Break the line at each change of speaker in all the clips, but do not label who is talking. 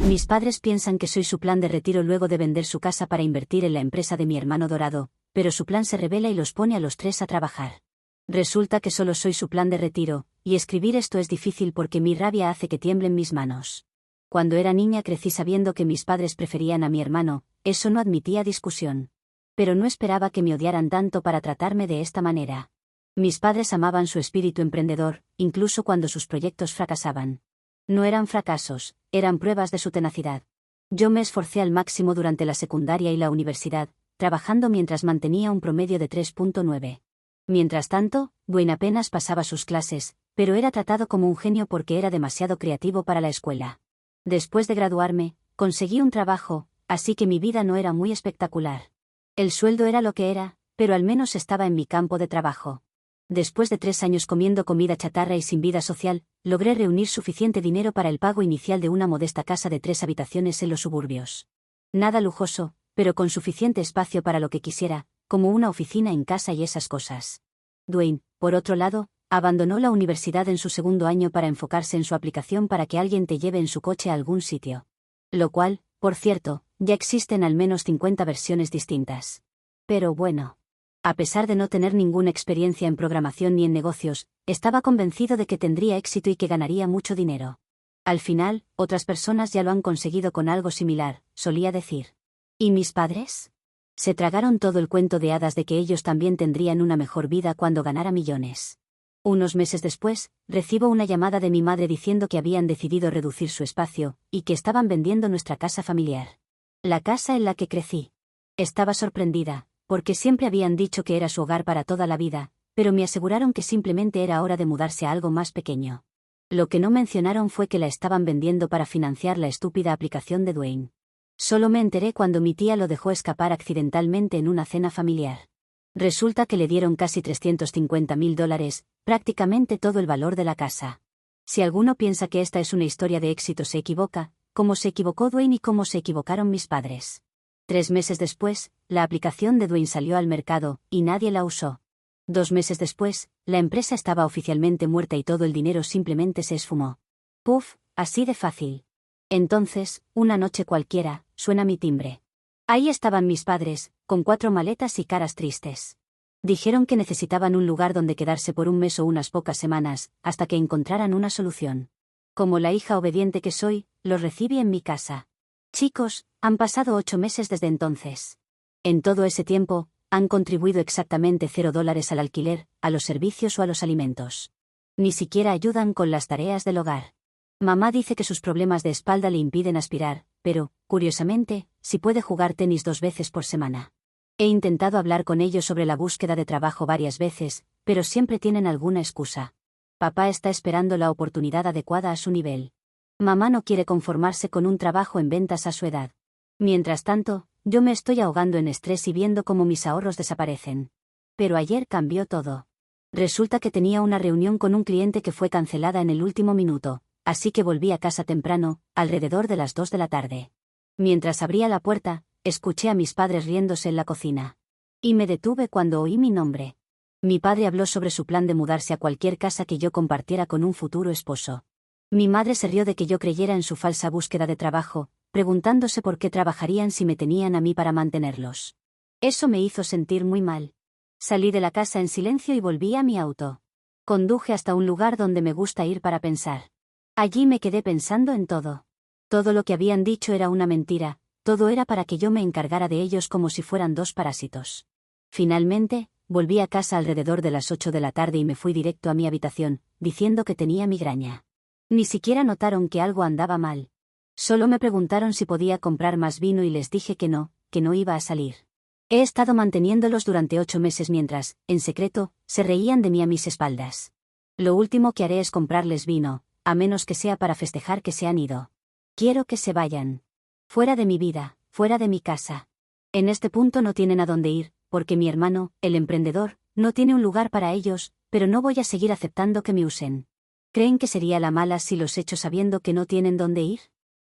Mis padres piensan que soy su plan de retiro luego de vender su casa para invertir en la empresa de mi hermano dorado, pero su plan se revela y los pone a los tres a trabajar. Resulta que solo soy su plan de retiro, y escribir esto es difícil porque mi rabia hace que tiemblen mis manos. Cuando era niña crecí sabiendo que mis padres preferían a mi hermano, eso no admitía discusión. Pero no esperaba que me odiaran tanto para tratarme de esta manera. Mis padres amaban su espíritu emprendedor, incluso cuando sus proyectos fracasaban. No eran fracasos, eran pruebas de su tenacidad. Yo me esforcé al máximo durante la secundaria y la universidad, trabajando mientras mantenía un promedio de 3.9. Mientras tanto, Dwayne apenas pasaba sus clases, pero era tratado como un genio porque era demasiado creativo para la escuela. Después de graduarme, conseguí un trabajo, así que mi vida no era muy espectacular. El sueldo era lo que era, pero al menos estaba en mi campo de trabajo. Después de 3 años comiendo comida chatarra y sin vida social, logré reunir suficiente dinero para el pago inicial de una modesta casa de 3 habitaciones en los suburbios. Nada lujoso, pero con suficiente espacio para lo que quisiera, como una oficina en casa y esas cosas. Dwayne, por otro lado, abandonó la universidad en su segundo año para enfocarse en su aplicación para que alguien te lleve en su coche a algún sitio. Lo cual, por cierto, ya existen al menos 50 versiones distintas. Pero bueno. A pesar de no tener ninguna experiencia en programación ni en negocios, estaba convencido de que tendría éxito y que ganaría mucho dinero. Al final, otras personas ya lo han conseguido con algo similar, solía decir. ¿Y mis padres? Se tragaron todo el cuento de hadas de que ellos también tendrían una mejor vida cuando ganara millones. Unos meses después, recibo una llamada de mi madre diciendo que habían decidido reducir su espacio, y que estaban vendiendo nuestra casa familiar. La casa en la que crecí. Estaba sorprendida, porque siempre habían dicho que era su hogar para toda la vida, pero me aseguraron que simplemente era hora de mudarse a algo más pequeño. Lo que no mencionaron fue que la estaban vendiendo para financiar la estúpida aplicación de Dwayne. Solo me enteré cuando mi tía lo dejó escapar accidentalmente en una cena familiar. Resulta que le dieron casi $350.000, prácticamente todo el valor de la casa. Si alguno piensa que esta es una historia de éxito se equivoca, como se equivocó Dwayne y como se equivocaron mis padres. 3 meses después, la aplicación de Dwayne salió al mercado, y nadie la usó. 2 meses después, la empresa estaba oficialmente muerta y todo el dinero simplemente se esfumó. Puf, así de fácil. Entonces, una noche cualquiera, suena mi timbre. Ahí estaban mis padres, con 4 maletas y caras tristes. Dijeron que necesitaban un lugar donde quedarse por un mes o unas pocas semanas, hasta que encontraran una solución. Como la hija obediente que soy, los recibí en mi casa. Chicos, han pasado 8 meses desde entonces. En todo ese tiempo, han contribuido exactamente $0 al alquiler, a los servicios o a los alimentos. Ni siquiera ayudan con las tareas del hogar. Mamá dice que sus problemas de espalda le impiden aspirar, pero, curiosamente, sí puede jugar tenis 2 veces por semana. He intentado hablar con ellos sobre la búsqueda de trabajo varias veces, pero siempre tienen alguna excusa. Papá está esperando la oportunidad adecuada a su nivel. Mamá no quiere conformarse con un trabajo en ventas a su edad. Mientras tanto, yo me estoy ahogando en estrés y viendo cómo mis ahorros desaparecen. Pero ayer cambió todo. Resulta que tenía una reunión con un cliente que fue cancelada en el último minuto, así que volví a casa temprano, alrededor de las 2 de la tarde. Mientras abría la puerta, escuché a mis padres riéndose en la cocina. Y me detuve cuando oí mi nombre. Mi padre habló sobre su plan de mudarse a cualquier casa que yo compartiera con un futuro esposo. Mi madre se rió de que yo creyera en su falsa búsqueda de trabajo, preguntándose por qué trabajarían si me tenían a mí para mantenerlos. Eso me hizo sentir muy mal. Salí de la casa en silencio y volví a mi auto. Conduje hasta un lugar donde me gusta ir para pensar. Allí me quedé pensando en todo. Todo lo que habían dicho era una mentira, todo era para que yo me encargara de ellos como si fueran 2 parásitos. Finalmente, volví a casa alrededor de las 8 de la tarde y me fui directo a mi habitación, diciendo que tenía migraña. Ni siquiera notaron que algo andaba mal. Solo me preguntaron si podía comprar más vino y les dije que no iba a salir. He estado manteniéndolos durante 8 meses mientras, en secreto, se reían de mí a mis espaldas. Lo último que haré es comprarles vino, a menos que sea para festejar que se han ido. Quiero que se vayan. Fuera de mi vida, fuera de mi casa. En este punto no tienen a dónde ir, porque mi hermano, el emprendedor, no tiene un lugar para ellos, pero no voy a seguir aceptando que me usen. ¿Creen que sería la mala si los echo sabiendo que no tienen dónde ir?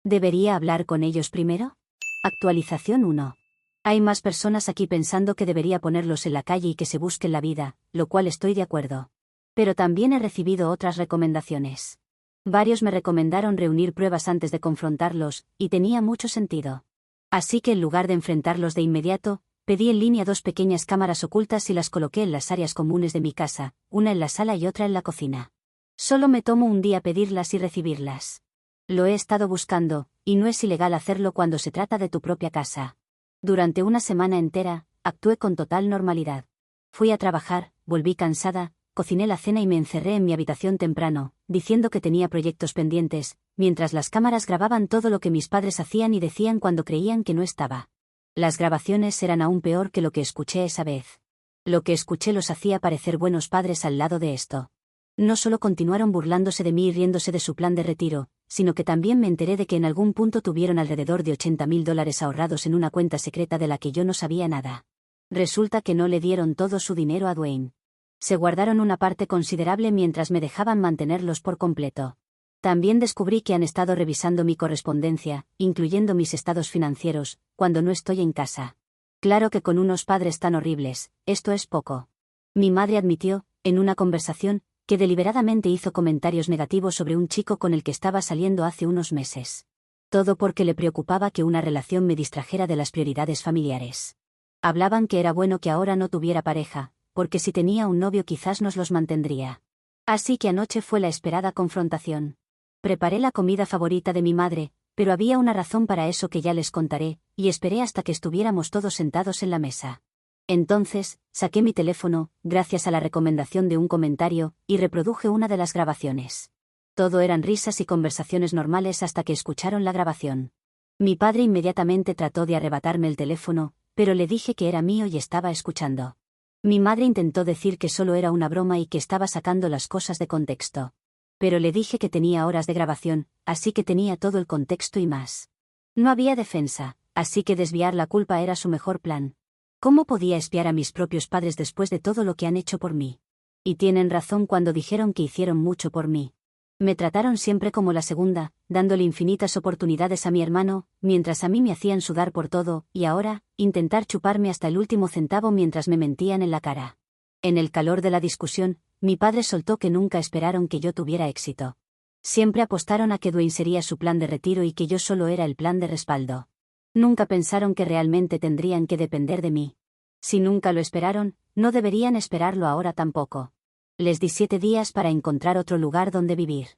¿Debería hablar con ellos primero? Actualización 1. Hay más personas aquí pensando que debería ponerlos en la calle y que se busquen la vida, lo cual estoy de acuerdo. Pero también he recibido otras recomendaciones. Varios me recomendaron reunir pruebas antes de confrontarlos, y tenía mucho sentido. Así que en lugar de enfrentarlos de inmediato, pedí en línea 2 pequeñas cámaras ocultas y las coloqué en las áreas comunes de mi casa, una en la sala y otra en la cocina. Solo me tomo un día pedirlas y recibirlas. Lo he estado buscando, y no es ilegal hacerlo cuando se trata de tu propia casa. Durante una semana entera, actué con total normalidad. Fui a trabajar, volví cansada, cociné la cena y me encerré en mi habitación temprano, diciendo que tenía proyectos pendientes, mientras las cámaras grababan todo lo que mis padres hacían y decían cuando creían que no estaba. Las grabaciones eran aún peor que lo que escuché esa vez. Lo que escuché los hacía parecer buenos padres al lado de esto. No solo continuaron burlándose de mí y riéndose de su plan de retiro, sino que también me enteré de que en algún punto tuvieron alrededor de $80,000 ahorrados en una cuenta secreta de la que yo no sabía nada. Resulta que no le dieron todo su dinero a Dwayne. Se guardaron una parte considerable mientras me dejaban mantenerlos por completo. También descubrí que han estado revisando mi correspondencia, incluyendo mis estados financieros, cuando no estoy en casa. Claro que con unos padres tan horribles, esto es poco. Mi madre admitió, en una conversación, que deliberadamente hizo comentarios negativos sobre un chico con el que estaba saliendo hace unos meses. Todo porque le preocupaba que una relación me distrajera de las prioridades familiares. Hablaban que era bueno que ahora no tuviera pareja, porque si tenía un novio quizás nos los mantendría. Así que anoche fue la esperada confrontación. Preparé la comida favorita de mi madre, pero había una razón para eso que ya les contaré, y esperé hasta que estuviéramos todos sentados en la mesa. Entonces, saqué mi teléfono, gracias a la recomendación de un comentario, y reproduje una de las grabaciones. Todo eran risas y conversaciones normales hasta que escucharon la grabación. Mi padre inmediatamente trató de arrebatarme el teléfono, pero le dije que era mío y estaba escuchando. Mi madre intentó decir que solo era una broma y que estaba sacando las cosas de contexto. Pero le dije que tenía horas de grabación, así que tenía todo el contexto y más. No había defensa, así que desviar la culpa era su mejor plan. ¿Cómo podía espiar a mis propios padres después de todo lo que han hecho por mí? Y tienen razón cuando dijeron que hicieron mucho por mí. Me trataron siempre como la segunda, dándole infinitas oportunidades a mi hermano, mientras a mí me hacían sudar por todo, y ahora, intentar chuparme hasta el último centavo mientras me mentían en la cara. En el calor de la discusión, mi padre soltó que nunca esperaron que yo tuviera éxito. Siempre apostaron a que Dwayne sería su plan de retiro y que yo solo era el plan de respaldo. Nunca pensaron que realmente tendrían que depender de mí. Si nunca lo esperaron, no deberían esperarlo ahora tampoco. Les di 7 días para encontrar otro lugar donde vivir.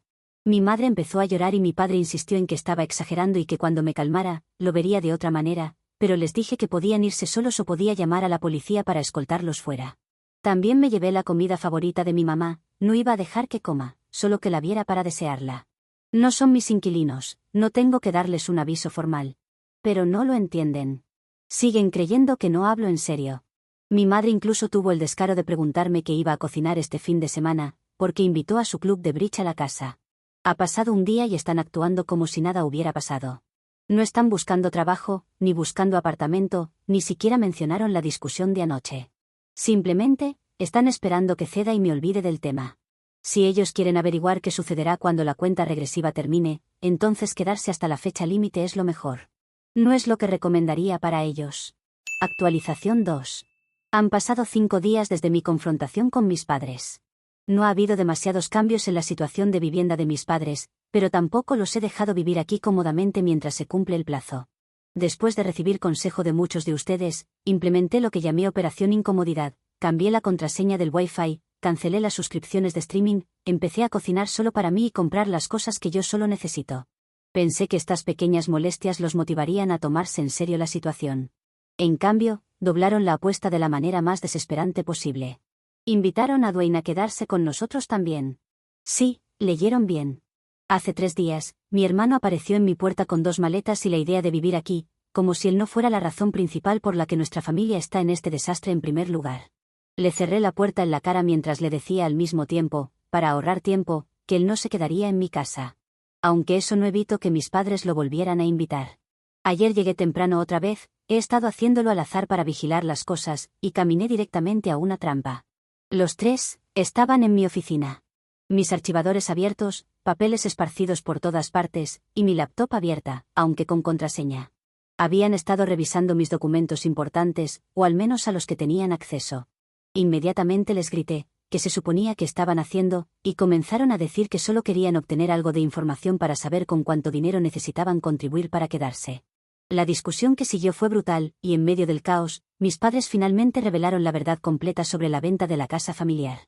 Mi madre empezó a llorar y mi padre insistió en que estaba exagerando y que cuando me calmara, lo vería de otra manera, pero les dije que podían irse solos o podía llamar a la policía para escoltarlos fuera. También me llevé la comida favorita de mi mamá, no iba a dejar que coma, solo que la viera para desearla. No son mis inquilinos, no tengo que darles un aviso formal. Pero no lo entienden. Siguen creyendo que no hablo en serio. Mi madre incluso tuvo el descaro de preguntarme qué iba a cocinar este fin de semana, porque invitó a su club de bridge a la casa. Ha pasado un día y están actuando como si nada hubiera pasado. No están buscando trabajo, ni buscando apartamento, ni siquiera mencionaron la discusión de anoche. Simplemente, están esperando que ceda y me olvide del tema. Si ellos quieren averiguar qué sucederá cuando la cuenta regresiva termine, entonces quedarse hasta la fecha límite es lo mejor. No es lo que recomendaría para ellos. Actualización 2. Han pasado 5 días desde mi confrontación con mis padres. No ha habido demasiados cambios en la situación de vivienda de mis padres, pero tampoco los he dejado vivir aquí cómodamente mientras se cumple el plazo. Después de recibir consejo de muchos de ustedes, implementé lo que llamé Operación Incomodidad, cambié la contraseña del Wi-Fi, cancelé las suscripciones de streaming, empecé a cocinar solo para mí y comprar las cosas que yo solo necesito. Pensé que estas pequeñas molestias los motivarían a tomarse en serio la situación. En cambio, doblaron la apuesta de la manera más desesperante posible. Invitaron a Dwayne a quedarse con nosotros también. Sí, leyeron bien. Hace 3 días, mi hermano apareció en mi puerta con 2 maletas y la idea de vivir aquí, como si él no fuera la razón principal por la que nuestra familia está en este desastre en primer lugar. Le cerré la puerta en la cara mientras le decía al mismo tiempo, para ahorrar tiempo, que él no se quedaría en mi casa. Aunque eso no evitó que mis padres lo volvieran a invitar. Ayer llegué temprano otra vez, he estado haciéndolo al azar para vigilar las cosas, y caminé directamente a una trampa. Los 3 estaban en mi oficina. Mis archivadores abiertos, papeles esparcidos por todas partes, y mi laptop abierta, aunque con contraseña. Habían estado revisando mis documentos importantes, o al menos a los que tenían acceso. Inmediatamente les grité, qué se suponía que estaban haciendo, y comenzaron a decir que solo querían obtener algo de información para saber con cuánto dinero necesitaban contribuir para quedarse. La discusión que siguió fue brutal, y en medio del caos, mis padres finalmente revelaron la verdad completa sobre la venta de la casa familiar.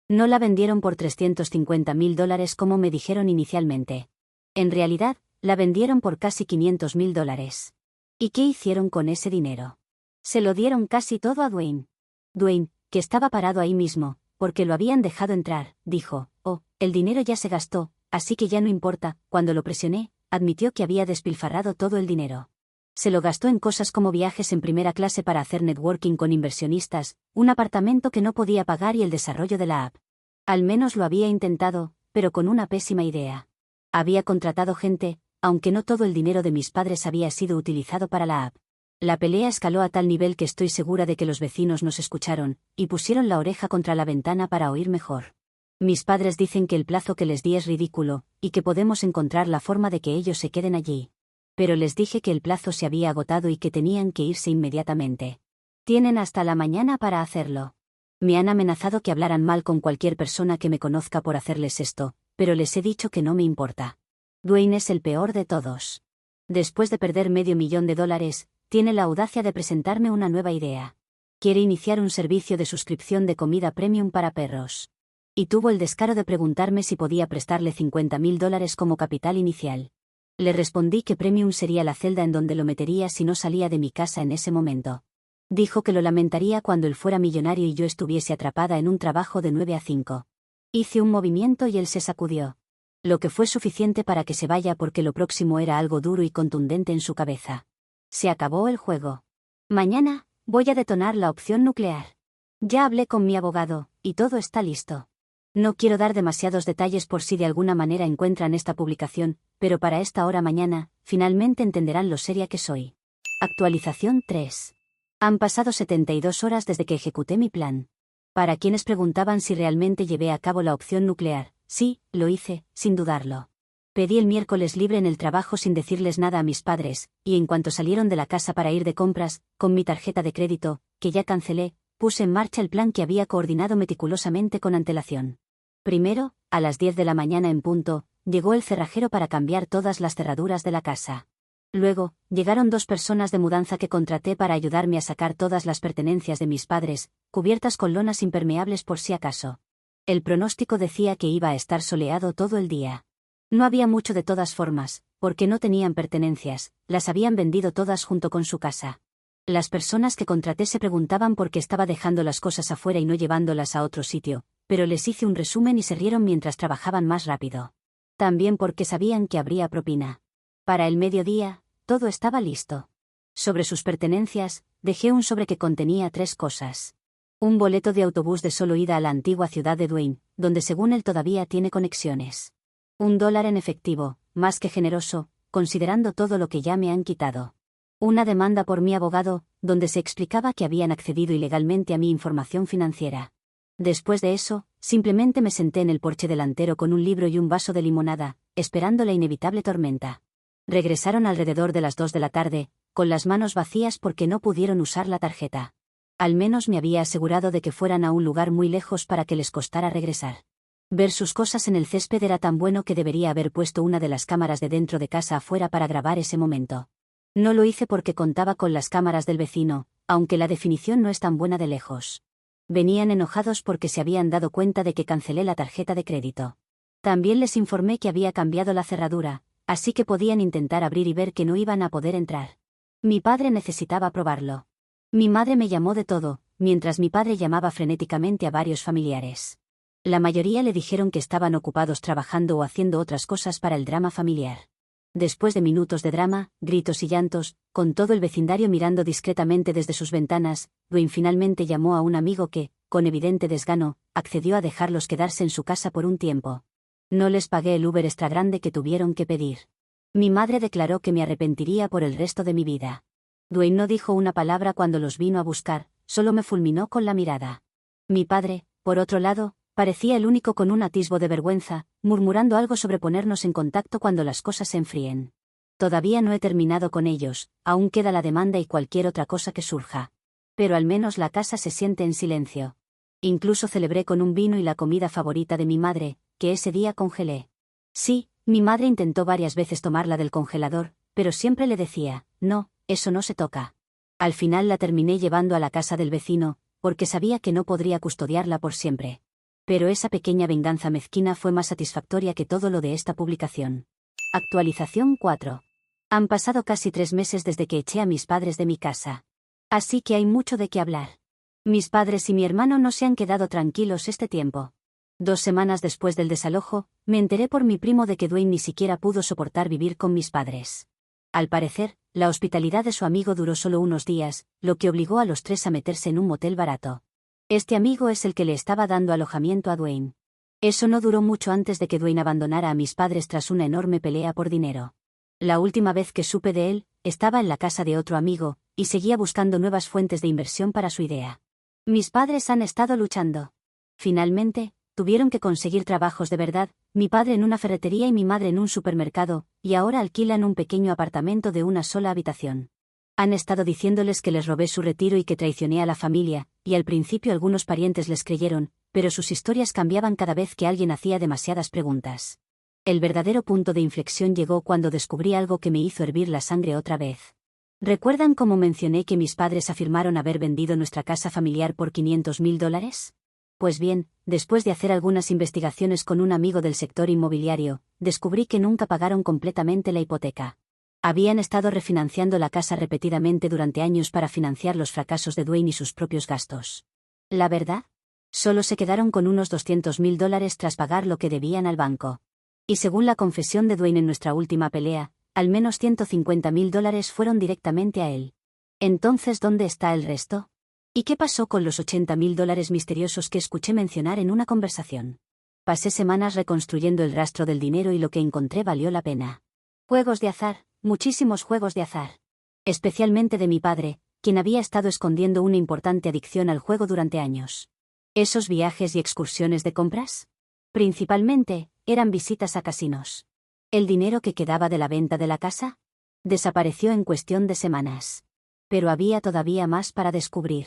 No la vendieron por $350.000 como me dijeron inicialmente. En realidad, la vendieron por casi $500.000. ¿Y qué hicieron con ese dinero? Se lo dieron casi todo a Dwayne. Dwayne, que estaba parado ahí mismo, porque lo habían dejado entrar, dijo, «Oh, el dinero ya se gastó, así que ya no importa». Cuando lo presioné, admitió que había despilfarrado todo el dinero. Se lo gastó en cosas como viajes en primera clase para hacer networking con inversionistas, un apartamento que no podía pagar y el desarrollo de la app. Al menos lo había intentado, pero con una pésima idea. Había contratado gente, aunque no todo el dinero de mis padres había sido utilizado para la app. La pelea escaló a tal nivel que estoy segura de que los vecinos nos escucharon, y pusieron la oreja contra la ventana para oír mejor. Mis padres dicen que el plazo que les di es ridículo, y que podemos encontrar la forma de que ellos se queden allí. Pero les dije que el plazo se había agotado y que tenían que irse inmediatamente. Tienen hasta la mañana para hacerlo. Me han amenazado que hablaran mal con cualquier persona que me conozca por hacerles esto, pero les he dicho que no me importa. Dwayne es el peor de todos. Después de perder $500,000, tiene la audacia de presentarme una nueva idea. Quiere iniciar un servicio de suscripción de comida premium para perros. Y tuvo el descaro de preguntarme si podía prestarle $50.000 como capital inicial. Le respondí que premium sería la celda en donde lo metería si no salía de mi casa en ese momento. Dijo que lo lamentaría cuando él fuera millonario y yo estuviese atrapada en un trabajo de 9 a 5. Hice un movimiento y él se sacudió. Lo que fue suficiente para que se vaya porque lo próximo era algo duro y contundente en su cabeza. Se acabó el juego. Mañana, voy a detonar la opción nuclear. Ya hablé con mi abogado, y todo está listo. No quiero dar demasiados detalles por si de alguna manera encuentran esta publicación, pero para esta hora mañana, finalmente entenderán lo seria que soy. Actualización 3. Han pasado 72 horas desde que ejecuté mi plan. Para quienes preguntaban si realmente llevé a cabo la opción nuclear, sí, lo hice, sin dudarlo. Pedí el miércoles libre en el trabajo sin decirles nada a mis padres, y en cuanto salieron de la casa para ir de compras, con mi tarjeta de crédito, que ya cancelé, puse en marcha el plan que había coordinado meticulosamente con antelación. Primero, a las 10 de la mañana en punto, llegó el cerrajero para cambiar todas las cerraduras de la casa. Luego, llegaron 2 personas de mudanza que contraté para ayudarme a sacar todas las pertenencias de mis padres, cubiertas con lonas impermeables por si acaso. El pronóstico decía que iba a estar soleado todo el día. No había mucho de todas formas, porque no tenían pertenencias, las habían vendido todas junto con su casa. Las personas que contraté se preguntaban por qué estaba dejando las cosas afuera y no llevándolas a otro sitio, pero les hice un resumen y se rieron mientras trabajaban más rápido. También porque sabían que habría propina. Para el mediodía, todo estaba listo. Sobre sus pertenencias, dejé un sobre que contenía 3 cosas. Un boleto de autobús de solo ida a la antigua ciudad de Dwayne, donde según él todavía tiene conexiones. $1 en efectivo, más que generoso, considerando todo lo que ya me han quitado. Una demanda por mi abogado, donde se explicaba que habían accedido ilegalmente a mi información financiera. Después de eso, simplemente me senté en el porche delantero con un libro y un vaso de limonada, esperando la inevitable tormenta. Regresaron alrededor de las 2 de la tarde, con las manos vacías porque no pudieron usar la tarjeta. Al menos me había asegurado de que fueran a un lugar muy lejos para que les costara regresar. Ver sus cosas en el césped era tan bueno que debería haber puesto una de las cámaras de dentro de casa afuera para grabar ese momento. No lo hice porque contaba con las cámaras del vecino, aunque la definición no es tan buena de lejos. Venían enojados porque se habían dado cuenta de que cancelé la tarjeta de crédito. También les informé que había cambiado la cerradura, así que podían intentar abrir y ver que no iban a poder entrar. Mi padre necesitaba probarlo. Mi madre me llamó de todo, mientras mi padre llamaba frenéticamente a varios familiares. La mayoría le dijeron que estaban ocupados trabajando o haciendo otras cosas para el drama familiar. Después de minutos de drama, gritos y llantos, con todo el vecindario mirando discretamente desde sus ventanas, Dwayne finalmente llamó a un amigo que, con evidente desgano, accedió a dejarlos quedarse en su casa por un tiempo. No les pagué el Uber extra grande que tuvieron que pedir. Mi madre declaró que me arrepentiría por el resto de mi vida. Dwayne no dijo una palabra cuando los vino a buscar, solo me fulminó con la mirada. Mi padre, por otro lado, parecía el único con un atisbo de vergüenza, murmurando algo sobre ponernos en contacto cuando las cosas se enfríen. Todavía no he terminado con ellos, aún queda la demanda y cualquier otra cosa que surja. Pero al menos la casa se siente en silencio. Incluso celebré con un vino y la comida favorita de mi madre, que ese día congelé. Sí, mi madre intentó varias veces tomarla del congelador, pero siempre le decía, no, eso no se toca. Al final la terminé llevando a la casa del vecino, porque sabía que no podría custodiarla por siempre. Pero esa pequeña venganza mezquina fue más satisfactoria que todo lo de esta publicación. Actualización 4. Han pasado casi 3 meses desde que eché a mis padres de mi casa. Así que hay mucho de qué hablar. Mis padres y mi hermano no se han quedado tranquilos este tiempo. 2 semanas después del desalojo, me enteré por mi primo de que Dwayne ni siquiera pudo soportar vivir con mis padres. Al parecer, la hospitalidad de su amigo duró solo unos días, lo que obligó a los 3 a meterse en un motel barato. Este amigo es el que le estaba dando alojamiento a Dwayne. Eso no duró mucho antes de que Dwayne abandonara a mis padres tras una enorme pelea por dinero. La última vez que supe de él, estaba en la casa de otro amigo, y seguía buscando nuevas fuentes de inversión para su idea. Mis padres han estado luchando. Finalmente, tuvieron que conseguir trabajos de verdad, mi padre en una ferretería y mi madre en un supermercado, y ahora alquilan un pequeño apartamento de una sola habitación. Han estado diciéndoles que les robé su retiro y que traicioné a la familia, y al principio algunos parientes les creyeron, pero sus historias cambiaban cada vez que alguien hacía demasiadas preguntas. El verdadero punto de inflexión llegó cuando descubrí algo que me hizo hervir la sangre otra vez. ¿Recuerdan cómo mencioné que mis padres afirmaron haber vendido nuestra casa familiar por $500.000? Pues bien, después de hacer algunas investigaciones con un amigo del sector inmobiliario, descubrí que nunca pagaron completamente la hipoteca. Habían estado refinanciando la casa repetidamente durante años para financiar los fracasos de Dwayne y sus propios gastos. La verdad, solo se quedaron con unos $200.000 tras pagar lo que debían al banco. Y según la confesión de Dwayne en nuestra última pelea, al menos $150.000 fueron directamente a él. Entonces, ¿dónde está el resto? ¿Y qué pasó con los $80.000 misteriosos que escuché mencionar en una conversación? Pasé semanas reconstruyendo el rastro del dinero y lo que encontré valió la pena. Juegos de azar, muchísimos juegos de azar. Especialmente de mi padre, quien había estado escondiendo una importante adicción al juego durante años. ¿Esos viajes y excursiones de compras? Principalmente, eran visitas a casinos. ¿El dinero que quedaba de la venta de la casa? Desapareció en cuestión de semanas. Pero había todavía más para descubrir.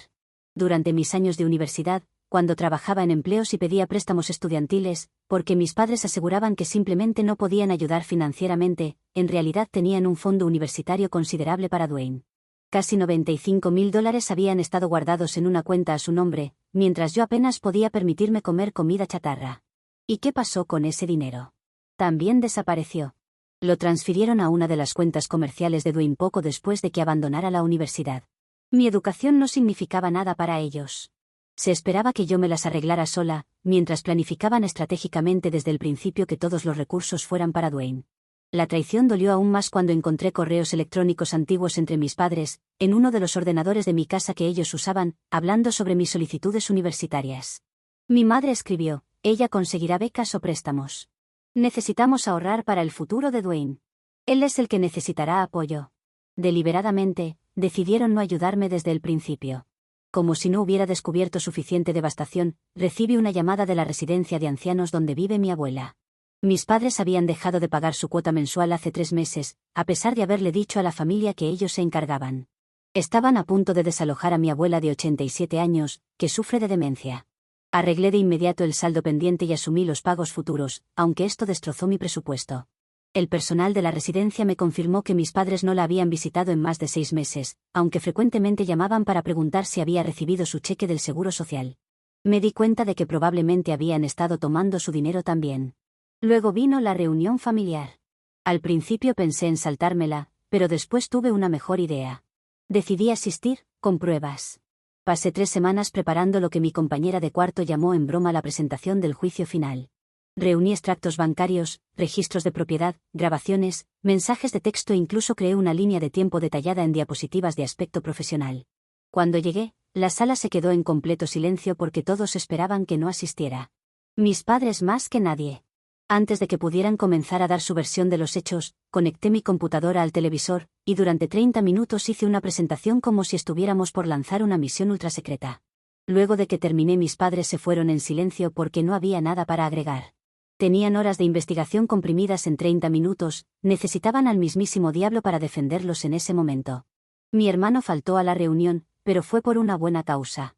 Durante mis años de universidad, cuando trabajaba en empleos y pedía préstamos estudiantiles, porque mis padres aseguraban que simplemente no podían ayudar financieramente, en realidad tenían un fondo universitario considerable para Dwayne. Casi $95.000 habían estado guardados en una cuenta a su nombre, mientras yo apenas podía permitirme comer comida chatarra. ¿Y qué pasó con ese dinero? También desapareció. Lo transfirieron a una de las cuentas comerciales de Dwayne poco después de que abandonara la universidad. Mi educación no significaba nada para ellos. Se esperaba que yo me las arreglara sola, mientras planificaban estratégicamente desde el principio que todos los recursos fueran para Dwayne. La traición dolió aún más cuando encontré correos electrónicos antiguos entre mis padres, en uno de los ordenadores de mi casa que ellos usaban, hablando sobre mis solicitudes universitarias. Mi madre escribió, ella conseguirá becas o préstamos. Necesitamos ahorrar para el futuro de Dwayne. Él es el que necesitará apoyo. Deliberadamente, decidieron no ayudarme desde el principio. Como si no hubiera descubierto suficiente devastación, recibí una llamada de la residencia de ancianos donde vive mi abuela. Mis padres habían dejado de pagar su cuota mensual hace 3 meses, a pesar de haberle dicho a la familia que ellos se encargaban. Estaban a punto de desalojar a mi abuela de 87 años, que sufre de demencia. Arreglé de inmediato el saldo pendiente y asumí los pagos futuros, aunque esto destrozó mi presupuesto. El personal de la residencia me confirmó que mis padres no la habían visitado en más de 6 meses, aunque frecuentemente llamaban para preguntar si había recibido su cheque del Seguro Social. Me di cuenta de que probablemente habían estado tomando su dinero también. Luego vino la reunión familiar. Al principio pensé en saltármela, pero después tuve una mejor idea. Decidí asistir, con pruebas. Pasé 3 semanas preparando lo que mi compañera de cuarto llamó en broma la presentación del juicio final. Reuní extractos bancarios, registros de propiedad, grabaciones, mensajes de texto e incluso creé una línea de tiempo detallada en diapositivas de aspecto profesional. Cuando llegué, la sala se quedó en completo silencio porque todos esperaban que no asistiera. Mis padres más que nadie. Antes de que pudieran comenzar a dar su versión de los hechos, conecté mi computadora al televisor, y durante 30 minutos hice una presentación como si estuviéramos por lanzar una misión ultrasecreta. Luego de que terminé, mis padres se fueron en silencio porque no había nada para agregar. Tenían horas de investigación comprimidas en 30 minutos, necesitaban al mismísimo diablo para defenderlos en ese momento. Mi hermano faltó a la reunión, pero fue por una buena causa.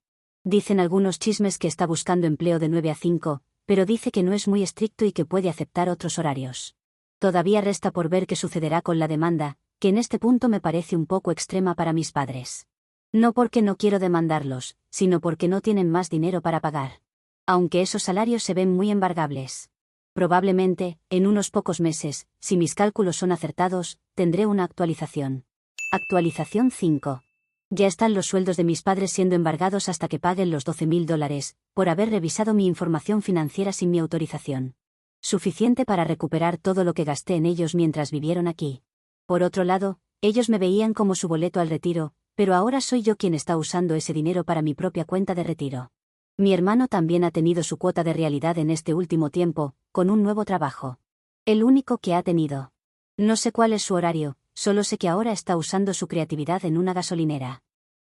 Dicen algunos chismes que está buscando empleo de 9 a 5, pero dice que no es muy estricto y que puede aceptar otros horarios. Todavía resta por ver qué sucederá con la demanda, que en este punto me parece un poco extrema para mis padres. No porque no quiero demandarlos, sino porque no tienen más dinero para pagar. Aunque esos salarios se ven muy embargables. Probablemente, en unos pocos meses, si mis cálculos son acertados, tendré una actualización. Actualización 5. Ya están los sueldos de mis padres siendo embargados hasta que paguen los $12.000, por haber revisado mi información financiera sin mi autorización. Suficiente para recuperar todo lo que gasté en ellos mientras vivieron aquí. Por otro lado, ellos me veían como su boleto al retiro, pero ahora soy yo quien está usando ese dinero para mi propia cuenta de retiro. Mi hermano también ha tenido su cuota de realidad en este último tiempo, con un nuevo trabajo. El único que ha tenido. No sé cuál es su horario, solo sé que ahora está usando su creatividad en una gasolinera.